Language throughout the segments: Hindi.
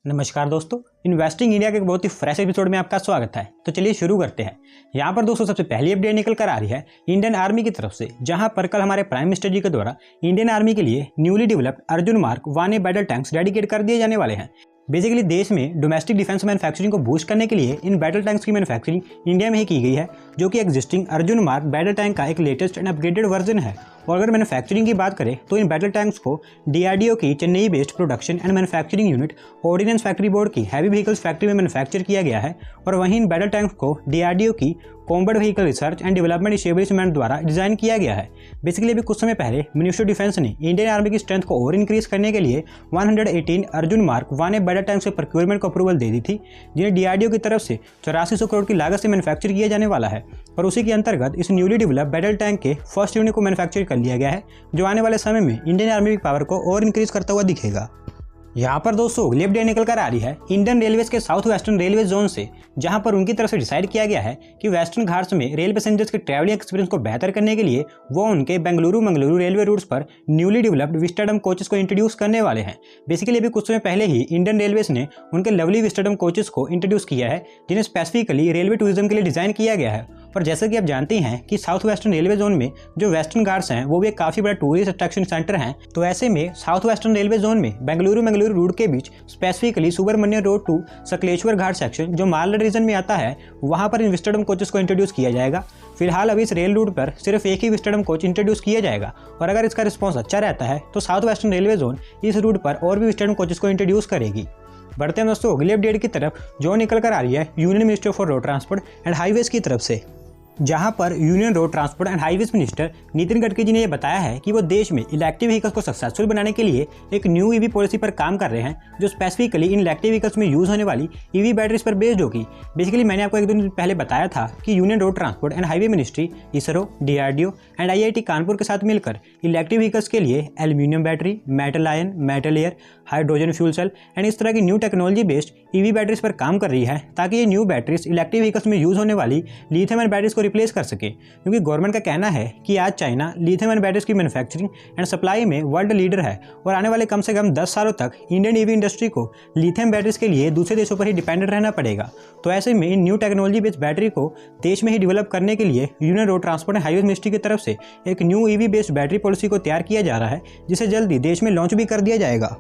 नमस्कार दोस्तों, इन्वेस्टिंग इंडिया के एक बहुत ही फ्रेश एपिसोड में आपका स्वागत है। तो चलिए शुरू करते हैं। यहाँ पर दोस्तों सबसे पहली अपडेट निकल कर आ रही है इंडियन आर्मी की तरफ से, जहाँ पर कल हमारे प्राइम मिनिस्टर जी के द्वारा इंडियन आर्मी के लिए newly developed Arjun mark 1A battle tanks dedicate कर दिए जाने वाले हैं। बेसिकली देश में डोमेस्टिक डिफेंस मैन्युफैक्चरिंग को बूस्ट करने के लिए इन बैटल टैंक्स की मैन्युफैक्चरिंग इंडिया में ही की गई है, जो कि existing Arjun mark battle tank का एक लेटेस्ट एंड अपग्रेडेड वर्जन है। और अगर मैन्युफैक्चरिंग की बात करें तो इन बैटल टैंक्स को डीआरडीओ की Chennai based production and manufacturing unit ordnance factory board की हैवी व्हीकल्स फैक्ट्री में मैन्युफैक्चर किया गया है। और वहीं इन बैटल टैंक्स को डीआरडीओ की combat vehicle research and development establishment द्वारा डिजाइन किया गया है। बेसिकली अभी कुछ समय पहले मिनिस्ट्री ऑफ डिफेंस ने इंडियन आर्मी की स्ट्रेंथ को और इंक्रीज करने के लिए 118 Arjun mark 1A battle tanks के प्रोक्योरमेंट को अप्रूवल दे दी थी, जिन्हें डीआरडीओ की तरफ से 8400 करोड़ की लागत से मैन्युफैक्चर किया जाने वाला है। और उसी के अंतर्गत इस न्यूली डेवलप्ड बैटल टैंक के फर्स्ट यूनिट को मैन्युफैक्चर कर लिया गया है, जो आने वाले समय में इंडियन आर्मी की पावर को और इंक्रीज करता हुआ दिखेगा। यहाँ पर दोस्तों अगली अपडेट निकल कर आ रही है इंडियन रेलवेज के साउथ वेस्टर्न रेलवे जोन से, जहां पर उनकी तरफ से डिसाइड किया गया है कि वेस्टर्न घाट्स में रेल पैसेंजर्स के ट्रैवलिंग एक्सपीरियंस को बेहतर करने के लिए वो उनके बेंगलुरु रेलवे रूट्स पर न्यूली डेवलप्ड विस्टाडम कोचेस को इंट्रोड्यूस करने वाले हैं। बेसिकली अभी कुछ समय पहले ही इंडियन रेलवेज ने उनके लवली विस्टाडम कोचेस को इंट्रोड्यूस किया है, जिन्हें स्पेसिफिकली रेलवे टूरिज्म के लिए डिजाइन किया गया है। और जैसा कि आप जानते हैं कि साउथ वेस्टर्न रेलवे जोन में जो वेस्टर्न घाट्स हैं वो भी एक काफी बड़ा टूरिस्ट अट्रैक्शन सेंटर है। तो ऐसे में साउथ वेस्टर्न रेलवे जोन में बेंगलुरु रूट के बीच specifically Subramanya road to Sakleshwar ghat section जो मालदा रीजन में आता है, वहां पर इन विस्टाडम कोचेस को इंट्रोड्यूस किया जाएगा। फिलहाल अभी इस रेल रूट पर सिर्फ एक ही विस्टाडम कोच इंट्रोड्यूस किया जाएगा, और अगर इसका रिस्पॉन्स अच्छा रहता है तो साउथ वेस्टर्न रेलवे जोन इस रूट पर और भी विस्टाडम कोचेस को इंट्रोड्यूस करेगी। बढ़ते हैं दोस्तों अगली अपडेट की तरफ, जो निकल कर आ रही है union ministry for road transport and highways की तरफ से, जहां पर union road transport and highways minister Nitin Gadkari ji ने यह बताया है कि वो देश में इलेक्ट्रिक व्हीकल्स को सक्सेसफुल बनाने के लिए एक न्यू ईवी पॉलिसी पर काम कर रहे हैं, जो स्पेसिफिकली इन इलेक्ट्रिक व्हीकल्स में यूज होने वाली ईवी बैटरीज पर बेस्ड होगी। बेसिकली मैंने आपको एक दिन पहले बताया था कि union road transport and highway ministry ISRO, DRDO and IIT Kanpur के साथ मिलकर इलेक्ट्रिक व्हीकल्स के लिए aluminium battery, metal ion, metal air, hydrogen fuel cell and इस तरह की new technology based EV batteries पर काम कर रही है, ताकि ये न्यू बैटरीज इलेक्ट्रिक व्हीकल्स में यूज होने वाली लिथियम आयन बैटरीज को रिप्लेस कर सके। क्योंकि गवर्नमेंट का कहना है कि आज चाइना लिथियम आयन बैटरीज की मैन्युफैक्चरिंग एंड सप्लाई में वर्ल्ड लीडर है, और आने वाले कम से कम 10 सालों तक इंडियन ईवी इंडस्ट्री को लिथियम बैटरीज के लिए दूसरे देशों पर ही डिपेंडेंट रहना पड़ेगा। तो ऐसे में इन न्यू टेक्नोलॉजी बेस्ड बैटरी को देश में ही डेवलप करने के लिए union road transport and highway ministry की तरफ से एक new EV based battery policy को तैयार किया जा रहा है, जिसे जल्दी देश में लॉन्च भी कर दिया जाएगा।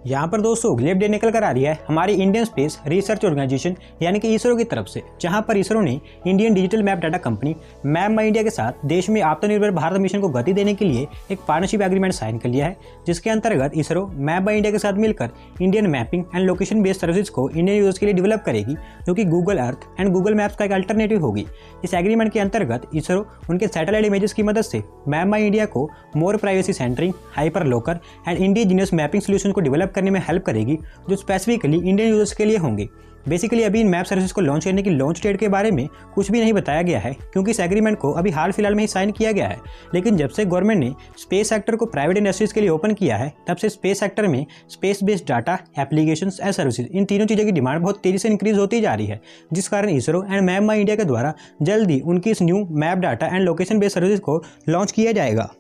यहाँ पर दोस्तों अगली अपडेट निकल कर आ रही है हमारी इंडियन स्पेस रिसर्च ऑर्गेनाइजेशन यानी कि इसरो की तरफ से, जहाँ पर इसरो ने Indian digital map data company MapmyIndia के साथ देश में आत्मनिर्भर भारत मिशन को गति देने के लिए एक पार्टनरशिप एग्रीमेंट साइन कर लिया है, जिसके अंतर्गत इसरो मैप माई इंडिया के साथ मिलकर Indian mapping and location based service को इंडियन यूजर्स के लिए डेवलप करेगी, जो कि Google earth and Google maps का एक अल्टरनेटिव होगी। इस एग्रीमेंट के अंतर्गत इसरो उनके सैटेलाइट इमेजेस की मदद से मैप माई इंडिया को more privacy centering, hyper local and indigenous mapping solution को डेवलप करने में हेल्प करेगी, जो स्पेसिफिकली इंडियन यूजर्स के लिए होंगे। बेसिकली अभी इन मैप सर्विस को लॉन्च करने की लॉन्च डेट के बारे में कुछ भी नहीं बताया गया है, क्योंकि इस एग्रीमेंट को अभी हाल फिलहाल में ही साइन किया गया है। लेकिन जब से गवर्नमेंट ने स्पेस सेक्टर को प्राइवेट इंडस्ट्रीज के लिए ओपन किया है, तब से स्पेस सेक्टर में space based data, applications and services, इन तीनों चीज़ों की डिमांड बहुत तेजी से इंक्रीज होती जा रही है, जिस कारण ISRO and map my India के द्वारा जल्दी उनकी इस new map data and location based service को लॉन्च किया जाएगा।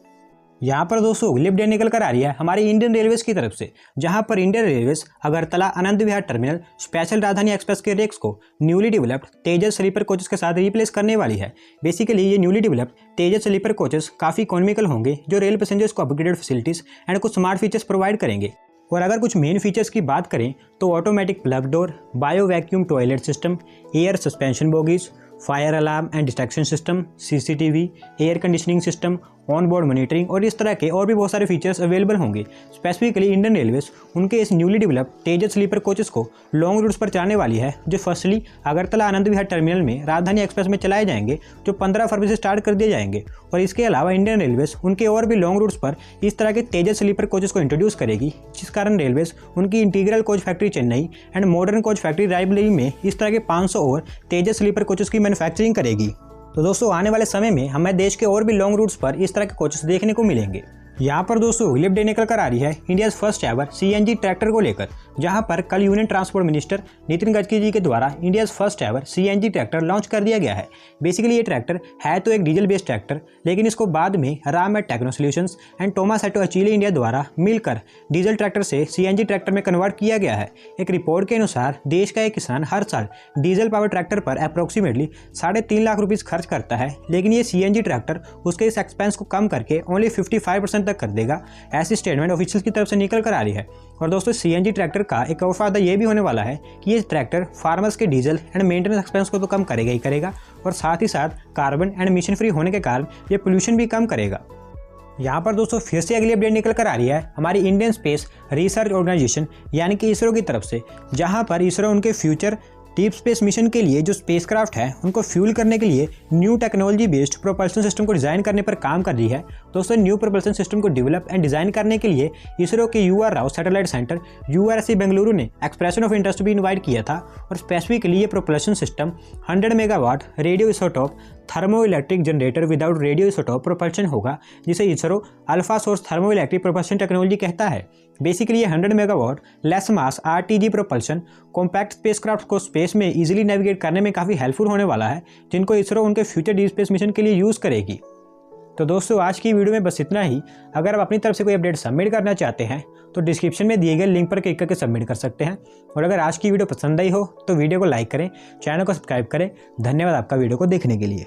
यहाँ पर दोस्तों अगली अपडेट निकल कर आ रही है हमारी इंडियन रेलवेज की तरफ से, जहाँ पर Indian railways Agartala Anand Vihar terminal special राजधानी एक्सप्रेस के रेक्स को न्यूली डेवलप्ड तेजस स्लीपर कोचेस के साथ रिप्लेस करने वाली है। बेसिकली ये न्यूली डेवलप्ड तेजस स्लीपर कोचेस काफ़ी इकोनॉमिकल होंगे, जो रेल पैसेंजर्स को अपग्रेडेड फैसिलिटीज एंड कुछ स्मार्ट फीचर्स प्रोवाइड करेंगे। और अगर कुछ मेन फीचर्स की बात करें तो automatic plug door, bio vacuum toilet system, air suspension bogies, fire alarm and distraction system, CCTV, air conditioning system, on board monitoring और इस तरह के और भी बहुत सारे फीचर्स अवेलेबल होंगे। स्पेसिफिकली इंडियन रेलवेज उनके इस न्यूली डेवलप्ड तेजस स्लीपर कोचेस को लॉन्ग रूट्स पर चलाने वाली है, जो फर्स्टली अगरतला आनंद विहार टर्मिनल में राजधानी एक्सप्रेस में चलाए जाएंगे, जो 15 फरवरी से स्टार्ट कर दिए जाएंगे। और इसके अलावा इंडियन रेलवेज उनके और भी लॉन्ग रूट्स पर इस तरह के तेजस स्लीपर कोचेस को इंट्रोड्यूस करेगी, जिस कारण रेलवेज उनकी integral coach factory Chennai and modern coach factory Raebareli में इस तरह के 500 और तेजस स्लीपर कोचेस की मैन्युफैक्चरिंग करेगी। तो दोस्तों आने वाले समय में हमें देश के और भी लॉन्ग रूट्स पर इस तरह के कोचेस देखने को मिलेंगे। यहाँ पर दोस्तों अगली अपडेट निकल कर आ रही है India first ever CNG tractor को लेकर, जहाँ पर कल union transport minister Nitin Gadkari ji के द्वारा India first ever CNG tractor launch कर दिया गया है। बेसिकली ये ट्रैक्टर है तो एक डीजल बेस्ड ट्रैक्टर, लेकिन इसको बाद में Rawmatt Techno Solutions and Tomasetto Achille India द्वारा मिलकर डीजल ट्रैक्टर से सीएनजी ट्रैक्टर में कन्वर्ट किया गया है। एक रिपोर्ट के अनुसार देश का एक किसान हर साल डीजल पावर ट्रैक्टर पर अप्रोक्सीमेटली 3.5 लाख रुपीज़ खर्च करता है, लेकिन ये सीएनजी ट्रैक्टर उसके इस एक्सपेंस को कम करके ओनली 55% तक कर देगा। ऐसी स्टेटमेंट ऑफिशियल की तरफ से निकल कर आ रही है। और दोस्तों सीएनजी ट्रैक्टर का एक और फायदा ये भी होने वाला है कि ये ट्रैक्टर फार्मर्स के डीजल एंड मेंटेनेंस एक्सपेंस को तो कम करेगा ही करेगा, और साथ ही साथ कार्बन एंड मिशन फ्री होने के कारण ये पोल्यूशन भी कम करेगा। यहाँ पर दोस्तों फिर से अगली अपडेट निकल कर आ रही है हमारी इंडियन स्पेस रिसर्च ऑर्गेनाइजेशन यानी कि इसरो की तरफ से, जहाँ पर इसरो उनके फ्यूचर डीप स्पेस मिशन के लिए जो स्पेसक्राफ्ट है उनको फ्यूल करने के लिए new technology based propulsion system को डिज़ाइन करने पर काम कर रही है। दोस्तों न्यू प्रोपल्शन सिस्टम को डेवलप एंड डिज़ाइन करने के लिए इसरो के UR Rao satellite centre URSC Bengaluru ने एक्सप्रेशन ऑफ इंटरेस्ट भी इन्वाइट किया था। और स्पेसिफिकली ये propulsion system 100 megawatt radioisotope thermoelectric generator without radioisotope propulsion होगा, जिसे ISRO alpha source thermoelectric propulsion technology कहता है। बेसिकली ये 100 मेगावाट लेस मास RTG प्रोपल्शन कॉम्पैक्ट स्पेसक्राफ्ट को स्पेस में इजीली नेविगेट करने में काफ़ी हेल्पफुल होने वाला है, जिनको इसरो उनके फ्यूचर डीप स्पेस मिशन के लिए यूज़ करेगी। तो दोस्तों आज की वीडियो में बस इतना ही। अगर आप अपनी तरफ से कोई अपडेट सबमिट करना चाहते हैं तो डिस्क्रिप्शन में दिए गए लिंक पर क्लिक करके सबमिट कर सकते हैं। और अगर आज की वीडियो पसंद आई हो तो वीडियो को लाइक करें, चैनल को सब्सक्राइब करें। धन्यवाद आपका वीडियो को देखने के लिए।